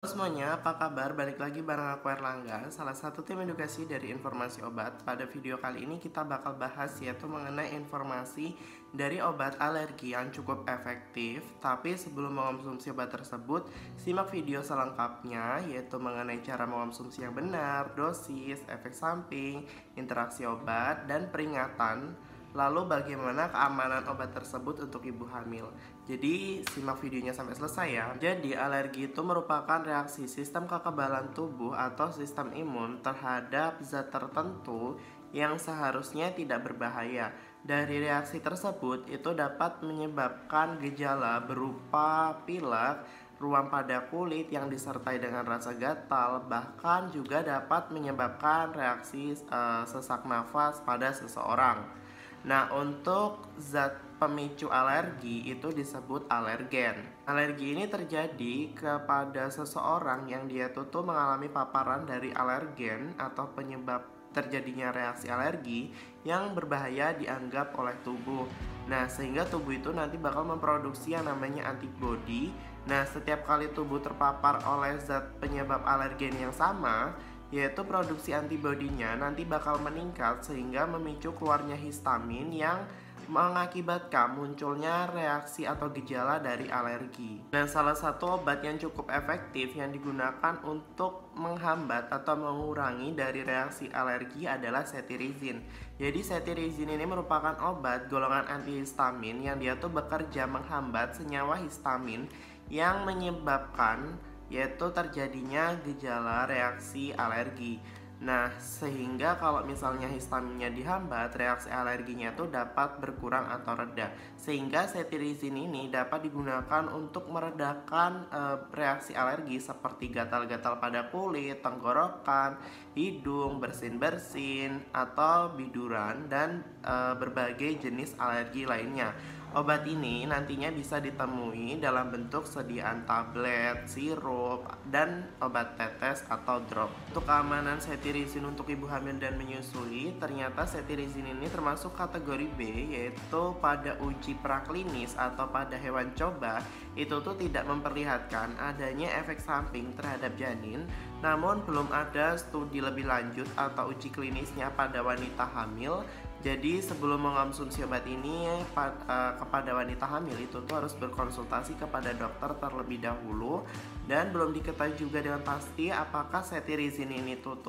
Halo semuanya, apa kabar? Balik lagi bareng aku Erlangga, salah satu tim edukasi dari Informasi Obat. Pada video kali ini kita bakal bahas yaitu mengenai informasi dari obat alergi yang cukup efektif. Tapi sebelum mengonsumsi obat tersebut, simak video selengkapnya yaitu mengenai cara mengonsumsi yang benar, dosis, efek samping, interaksi obat, dan peringatan. Lalu bagaimana keamanan obat tersebut untuk ibu hamil. Jadi simak videonya sampai selesai ya. Jadi alergi itu merupakan reaksi sistem kekebalan tubuh atau sistem imun terhadap zat tertentu yang seharusnya tidak berbahaya. Dari reaksi tersebut itu dapat menyebabkan gejala berupa pilek, ruam pada kulit yang disertai dengan rasa gatal, bahkan juga dapat menyebabkan reaksi sesak nafas pada seseorang. Nah, untuk zat pemicu alergi itu disebut alergen. Alergi ini terjadi kepada seseorang yang dia tuh mengalami paparan dari alergen atau penyebab terjadinya reaksi alergi yang berbahaya dianggap oleh tubuh. Nah, sehingga tubuh itu nanti bakal memproduksi yang namanya antibodi. Nah, setiap kali tubuh terpapar oleh zat penyebab alergen yang sama, yaitu produksi antibodinya nanti bakal meningkat sehingga memicu keluarnya histamin yang mengakibatkan munculnya reaksi atau gejala dari alergi. Dan salah satu obat yang cukup efektif yang digunakan untuk menghambat atau mengurangi dari reaksi alergi adalah cetirizine. Jadi cetirizine ini merupakan obat golongan antihistamin yang dia tuh bekerja menghambat senyawa histamin yang menyebabkan yaitu terjadinya gejala reaksi alergi. Nah, sehingga kalau misalnya histaminnya dihambat, reaksi alerginya itu dapat berkurang atau reda. Sehingga cetirizine ini dapat digunakan untuk meredakan reaksi alergi seperti gatal-gatal pada kulit, tenggorokan, hidung, bersin-bersin, atau biduran, dan berbagai jenis alergi lainnya. Obat ini nantinya bisa ditemui dalam bentuk sediaan tablet, sirup, dan obat tetes atau drop. Untuk keamanan cetirizine untuk ibu hamil dan menyusui, ternyata cetirizine ini termasuk kategori B, yaitu pada uji praklinis atau pada hewan coba, itu tuh tidak memperlihatkan adanya efek samping terhadap janin, namun belum ada studi lebih lanjut atau uji klinisnya pada wanita hamil. Jadi sebelum mengonsumsi obat ini kepada wanita hamil itu tuh harus berkonsultasi kepada dokter terlebih dahulu, dan belum diketahui juga dengan pasti apakah cetirizine ini tuh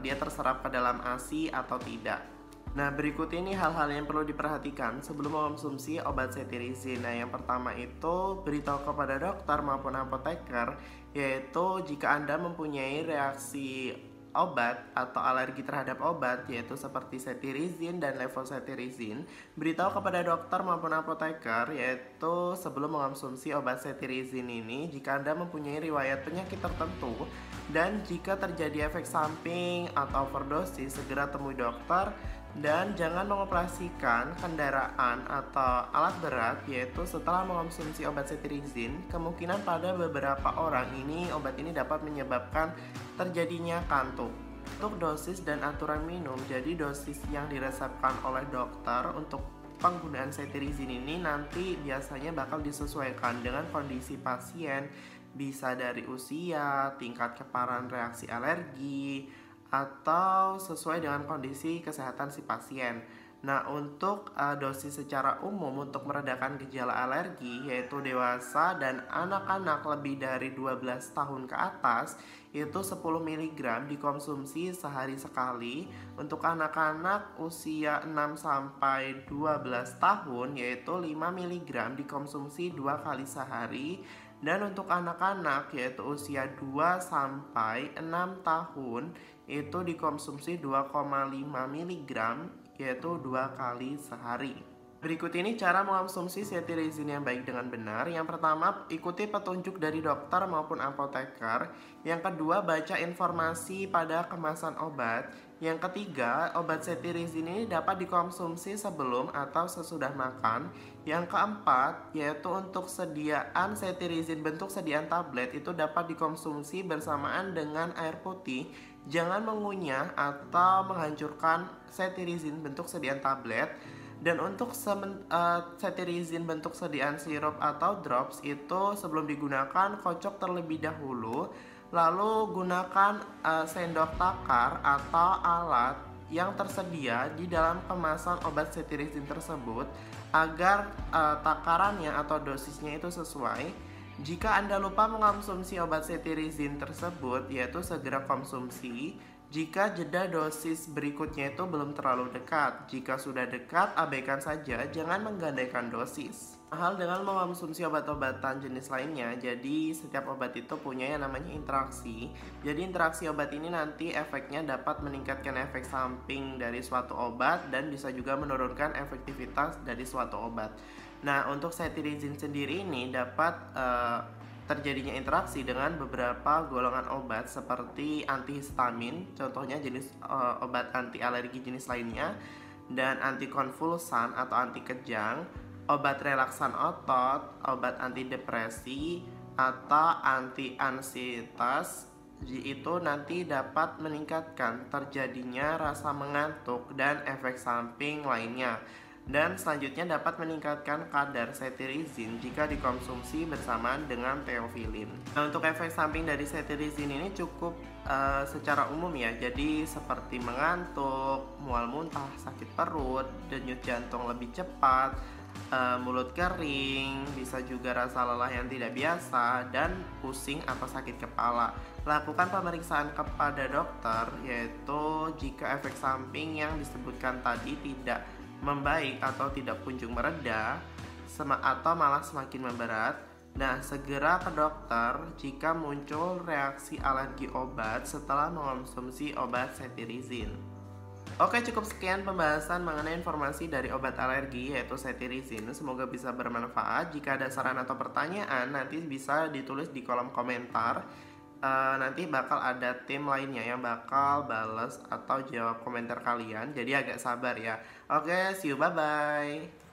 dia terserap ke dalam ASI atau tidak. Nah, berikut ini hal-hal yang perlu diperhatikan sebelum mengonsumsi obat cetirizine. Nah, yang pertama itu beritahu kepada dokter maupun apoteker, yaitu jika Anda mempunyai reaksi obat atau alergi terhadap obat, yaitu seperti cetirizine dan levocetirizine, beritahu kepada dokter maupun apoteker, yaitu sebelum mengonsumsi obat cetirizine ini jika Anda mempunyai riwayat penyakit tertentu, dan jika terjadi efek samping atau overdosis segera temui dokter. Dan jangan mengoperasikan kendaraan atau alat berat, yaitu setelah mengonsumsi obat cetirizine. Kemungkinan pada beberapa orang ini obat ini dapat menyebabkan terjadinya kantuk. Untuk dosis dan aturan minum, jadi dosis yang diresepkan oleh dokter untuk penggunaan cetirizine ini nanti biasanya bakal disesuaikan dengan kondisi pasien, bisa dari usia, tingkat keparahan reaksi alergi, atau sesuai dengan kondisi kesehatan si pasien. Nah, untuk dosis secara umum untuk meredakan gejala alergi, yaitu dewasa dan anak-anak lebih dari 12 tahun ke atas, itu 10 mg dikonsumsi sehari sekali. Untuk anak-anak usia 6 sampai 12 tahun, yaitu 5 mg dikonsumsi 2 kali sehari. Dan untuk anak-anak yaitu usia 2 sampai 6 tahun itu dikonsumsi 2,5 mg yaitu 2 kali sehari. Berikut ini cara mengonsumsi cetirizine yang baik dengan benar. Yang pertama, ikuti petunjuk dari dokter maupun apoteker. Yang kedua, baca informasi pada kemasan obat. Yang ketiga, obat cetirizine ini dapat dikonsumsi sebelum atau sesudah makan. Yang keempat, yaitu untuk sediaan cetirizine bentuk sediaan tablet itu dapat dikonsumsi bersamaan dengan air putih. Jangan mengunyah atau menghancurkan cetirizine bentuk sediaan tablet. Dan untuk cetirizine bentuk sediaan sirup atau drops itu sebelum digunakan kocok terlebih dahulu, lalu gunakan sendok takar atau alat yang tersedia di dalam kemasan obat cetirizine tersebut agar takarannya atau dosisnya itu sesuai. Jika Anda lupa mengkonsumsi obat cetirizine tersebut, yaitu segera konsumsi jika jeda dosis berikutnya itu belum terlalu dekat. Jika sudah dekat, abaikan saja, jangan menggandaikan dosis. Hal dengan mengkonsumsi obat-obatan jenis lainnya, jadi setiap obat itu punya yang namanya interaksi. Jadi interaksi obat ini nanti efeknya dapat meningkatkan efek samping dari suatu obat dan bisa juga menurunkan efektivitas dari suatu obat. Nah, untuk cetirizine sendiri ini dapat terjadinya interaksi dengan beberapa golongan obat seperti antihistamin, contohnya jenis obat anti alergi jenis lainnya, dan antikonvulsan atau anti kejang, obat relaksan otot, obat antidepresi, atau anti ansietas. Itu nanti dapat meningkatkan terjadinya rasa mengantuk dan efek samping lainnya. Dan selanjutnya dapat meningkatkan kadar cetirizine jika dikonsumsi bersamaan dengan theophylline. Nah, untuk efek samping dari cetirizine ini cukup secara umum ya. Jadi seperti mengantuk, mual muntah, sakit perut, denyut jantung lebih cepat, mulut kering, bisa juga rasa lelah yang tidak biasa, dan pusing atau sakit kepala. Lakukan pemeriksaan kepada dokter, yaitu jika efek samping yang disebutkan tadi tidak membaik atau tidak kunjung mereda atau malah semakin memberat. Nah, segera ke dokter jika muncul reaksi alergi obat setelah mengonsumsi obat cetirizine. Oke, cukup sekian pembahasan mengenai informasi dari obat alergi yaitu cetirizine. Semoga bisa bermanfaat. Jika ada saran atau pertanyaan, nanti bisa ditulis di kolom komentar. Nanti bakal ada tim lainnya yang bakal bales atau jawab komentar kalian. Jadi agak sabar ya. Oke, see you, bye-bye.